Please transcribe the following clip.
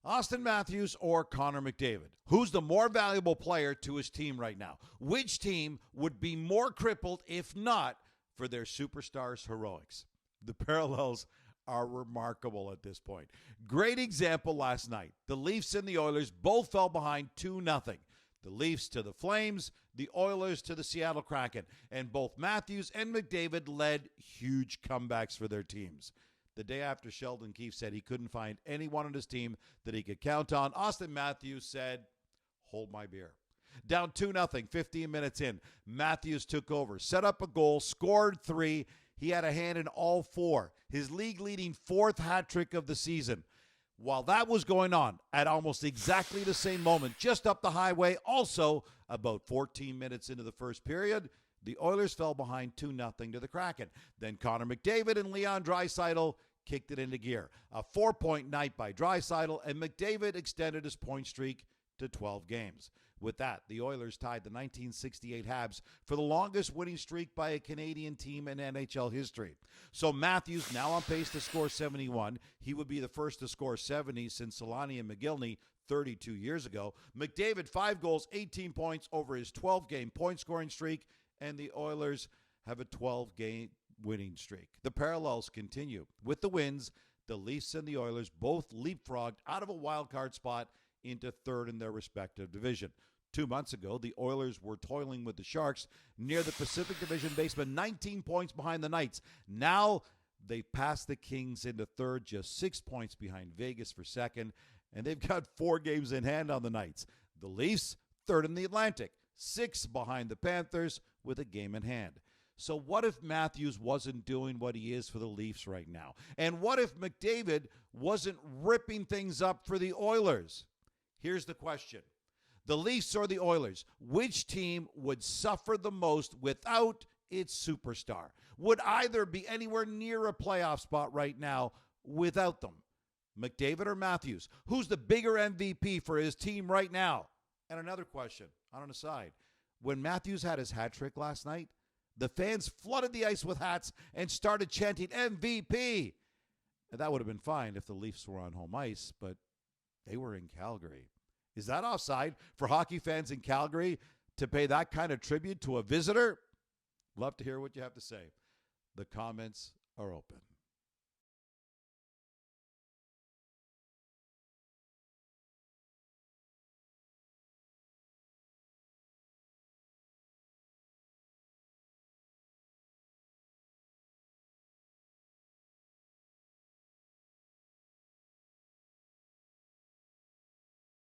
Auston Matthews or Connor McDavid? Who's the more valuable player to his team right now? Which team would be more crippled if not for their superstars' heroics? The parallels are remarkable at this point. Great example last night. The Leafs and the Oilers both fell behind 2-0. The Leafs to the Flames, the Oilers to the Seattle Kraken. And both Matthews and McDavid led huge comebacks for their teams. The day after Sheldon Keefe said he couldn't find anyone on his team that he could count on, Auston Matthews said, hold my beer. Down 2-0, 15 minutes in. Matthews took over, set up a goal, scored 3. He had a hand in all 4. His league-leading 4th hat trick of the season. While that was going on, at almost exactly the same moment, just up the highway, also about 14 minutes into the first period, the Oilers fell behind 2-0 to the Kraken. Then Connor McDavid and Leon Draisaitl kicked it into gear. A 4-point night by Draisaitl, and McDavid extended his point streak to 12 games. With that, the Oilers tied the 1968 Habs for the longest winning streak by a Canadian team in NHL history. So Matthews now on pace to score 71. He would be the first to score 70 since Solani and McGillney 32 years ago. McDavid, 5 goals, 18 points over his 12-game point-scoring streak, and the Oilers have a 12-game winning streak. The parallels continue. With the wins, the Leafs and the Oilers both leapfrogged out of a wild card spot into third in their respective division. 2 months ago, the Oilers were toiling with the Sharks near the Pacific Division basement, 19 points behind the Knights. Now they've passed the Kings into third, just 6 points behind Vegas for second, and they've got 4 games in hand on the Knights. The Leafs, third in the Atlantic, 6 behind the Panthers with a game in hand. So what if Matthews wasn't doing what he is for the Leafs right now? And what if McDavid wasn't ripping things up for the Oilers? Here's the question. The Leafs or the Oilers, which team would suffer the most without its superstar? Would either be anywhere near a playoff spot right now without them? McDavid or Matthews? Who's the bigger MVP for his team right now? And another question on an aside. When Matthews had his hat trick last night, the fans flooded the ice with hats and started chanting MVP. And that would have been fine if the Leafs were on home ice, but they were in Calgary. Is that offside for hockey fans in Calgary to pay that kind of tribute to a visitor? Love to hear what you have to say. The comments are open.